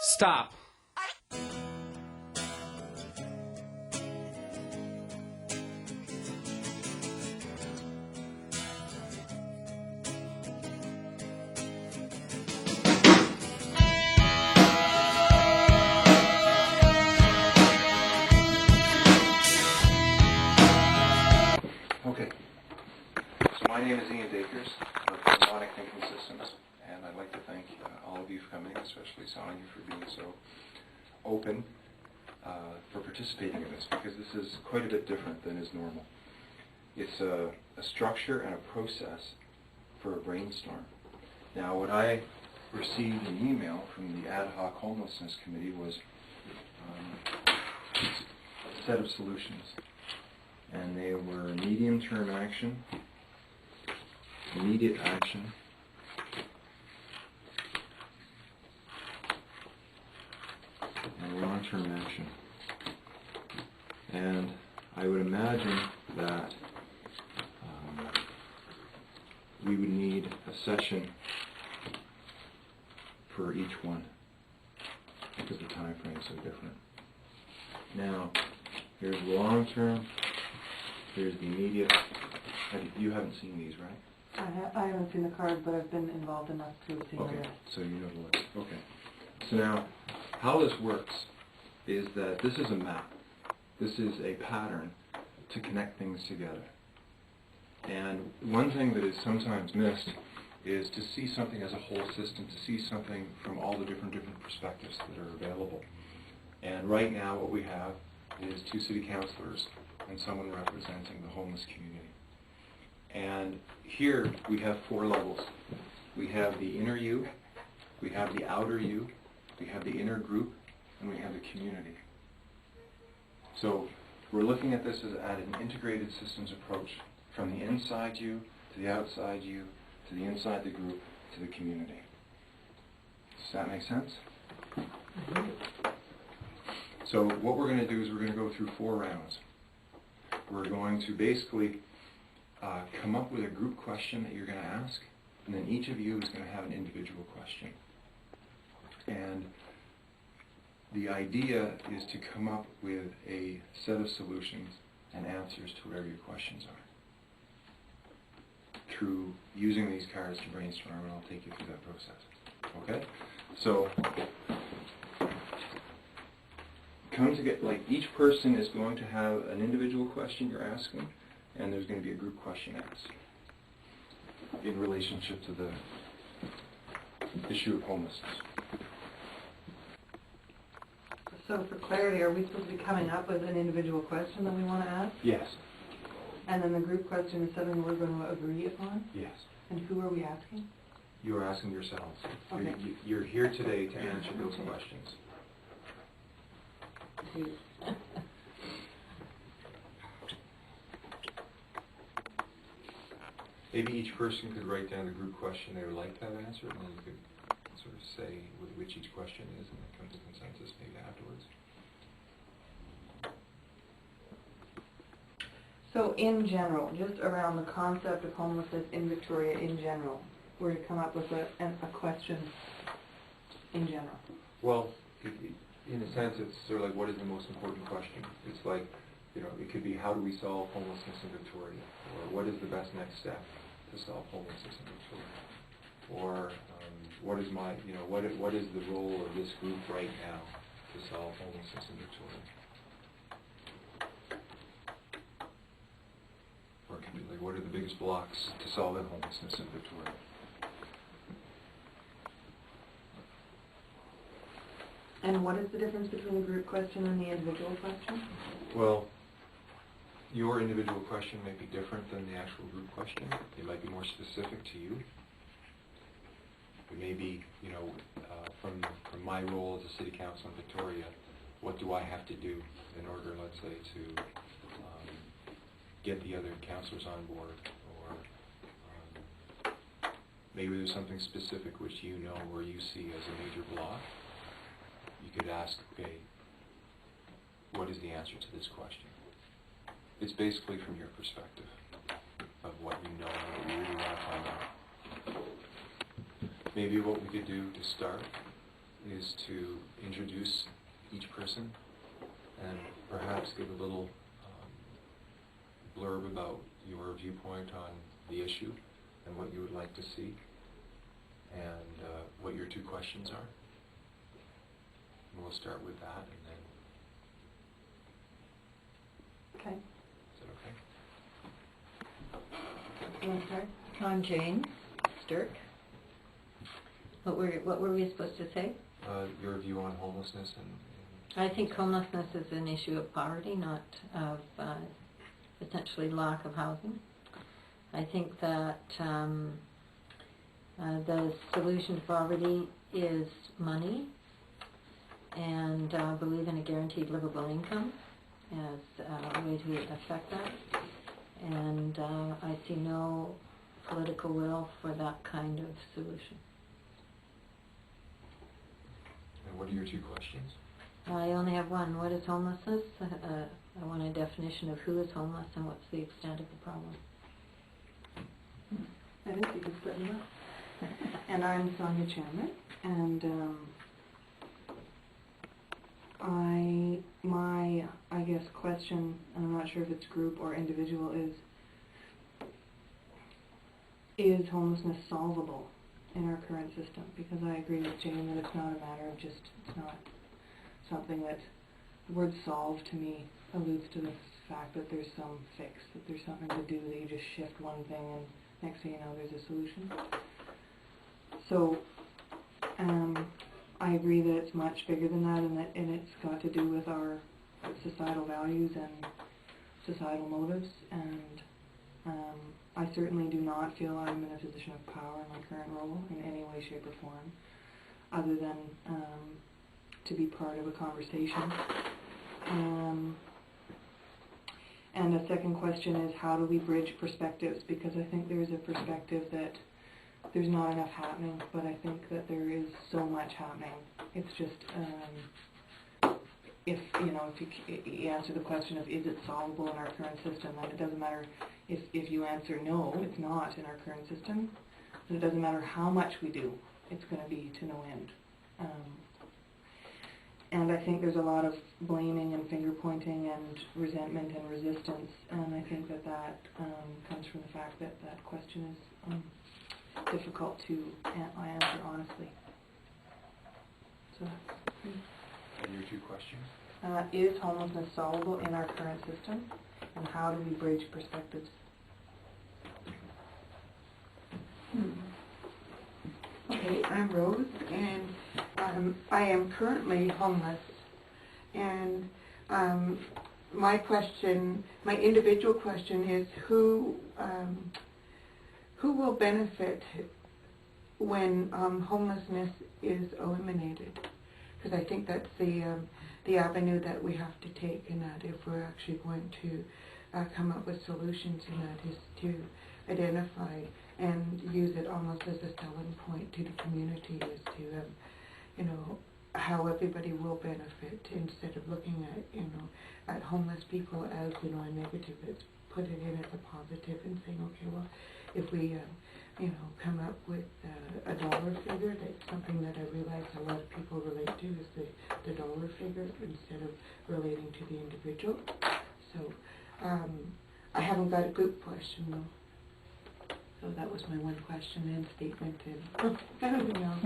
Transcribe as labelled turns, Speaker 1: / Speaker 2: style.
Speaker 1: Stop.
Speaker 2: Okay, so my name is Ian Dakers of Harmonic Thinking Systems, and I'd like to thank all of you for coming, especially Sonia for being so open for participating in this, because this is quite a bit different than is normal. It's a structure and a process for a brainstorm. Now, what I received in email from the Ad Hoc Homelessness Committee was a set of solutions. And they were medium-term action, immediate action, and long-term action. And I would imagine that we would need a session for each one, because the time frame is so different. Now, here's long-term. Here's the immediate. You haven't seen these, right?
Speaker 3: I haven't seen the cards, but I've been involved enough to have seen them.
Speaker 2: Okay, so you know the list. Okay. So now, how this works is that this is a map. This is a pattern to connect things together. And one thing that is sometimes missed is to see something as a whole system, to see something from all the different perspectives that are available. And right now what we have is 2 city councillors and someone representing the homeless community. And here we have 4 levels. We have the inner you, we have the outer you, we have the inner group, and we have the community. So we're looking at this as at an integrated systems approach, from the inside you, to the outside you, to the inside the group, to the community. Does that make sense?
Speaker 3: Mm-hmm.
Speaker 2: So what we're going to do is we're going to go through 4 rounds. We're going to basically come up with a group question that you're going to ask, and then each of you is going to have an individual question. And the idea is to come up with a set of solutions and answers to whatever your questions are, through using these cards to brainstorm, and I'll take you through that process. Okay? So, come to get, like, each person is going to have an individual question you're asking, and there's going to be a group question asked in relationship to the issue of homelessness.
Speaker 3: So for clarity, are we supposed to be coming up with an individual question that we want to ask?
Speaker 2: Yes.
Speaker 3: And then the group question is something we're going to agree upon?
Speaker 2: Yes.
Speaker 3: And who are we asking?
Speaker 2: You are asking yourselves.
Speaker 3: Okay.
Speaker 2: You're here today to answer those questions. Maybe each person could write down the group question they would like to have answered, and then you could sort of say which each question is, and then come to consensus maybe afterwards.
Speaker 3: So in general, just around the concept of homelessness in Victoria in general, we're to come up with a question in general.
Speaker 2: Well, in a sense, it's sort of like, what is the most important question? It's like, you know, it could be, how do we solve homelessness in Victoria? Or what is the best next step to solve homelessness in Victoria? Or what is my, you know, what is the role of this group right now to solve homelessness in Victoria? Or it can be like, what are the biggest blocks to solving homelessness in Victoria?
Speaker 3: And what is the difference between the group question and the individual question?
Speaker 2: Well, your individual question may be different than the actual group question. It might be more specific to you. It may be, you know, from my role as a city council in Victoria, what do I have to do in order, let's say, to get the other councillors on board? Or maybe there's something specific which you know or you see as a major block. You could ask, okay, what is the answer to this question? It's basically from your perspective of what you know and what you really want to find out. Maybe what we could do to start is to introduce each person and perhaps give a little blurb about your viewpoint on the issue and what you would like to see, and what your 2 questions are. And we'll start with that, and then...
Speaker 3: Okay.
Speaker 2: Is that okay?
Speaker 3: You want to start?
Speaker 1: I'm Jane Stirk. What were we supposed to say?
Speaker 2: Your view on homelessness and...
Speaker 1: I think homelessness is an issue of poverty, not of essentially lack of housing. I think that the solution to poverty is money, and believe in a guaranteed livable income as a way to affect that. And I see no political will for that kind of solution.
Speaker 2: And what are your 2 questions?
Speaker 1: I only have one. What is homelessness? I want a definition of who is homeless and what's the extent of the problem.
Speaker 3: I think you can split them up. And I'm Sonia Chairman, and I guess question, and I'm not sure if it's group or individual, is homelessness solvable in our current system? Because I agree with Jane that it's not a matter of just, it's not something that, the word solve to me alludes to the fact that there's some fix, that there's something to do, that you just shift one thing and next thing you know there's a solution. So I agree that it's much bigger than that, and it's got to do with our societal values and societal motives, and I certainly do not feel I'm in a position of power in my current role in any way, shape, or form, other than to be part of a conversation. And the second question is, how do we bridge perspectives? Because I think there is a perspective that there's not enough happening, but I think that there is so much happening. It's just, if you answer the question of is it solvable in our current system, then it doesn't matter if you answer no, it's not in our current system, and it doesn't matter how much we do, it's going to be to no end. And I think there's a lot of blaming and finger-pointing and resentment and resistance, and I think that comes from the fact that that question is difficult to answer honestly. So,
Speaker 2: And your 2 questions?
Speaker 3: is homelessness solvable in our current system, and how do we bridge perspectives?
Speaker 4: Okay, I'm Rose, and I am currently homeless, and my individual question is who will benefit when homelessness is eliminated? Because I think that's the avenue that we have to take, and that if we're actually going to come up with solutions, and that is to identify and use it almost as a selling point to the community, as to how everybody will benefit, instead of looking at homeless people as a negative. It's put it in as a positive and saying, okay, well, if we come up with a dollar figure, that's something that I realize a lot of people relate to, is the dollar figure instead of relating to the individual. So I haven't got a group question though. So that was my one question and statement, and everything else.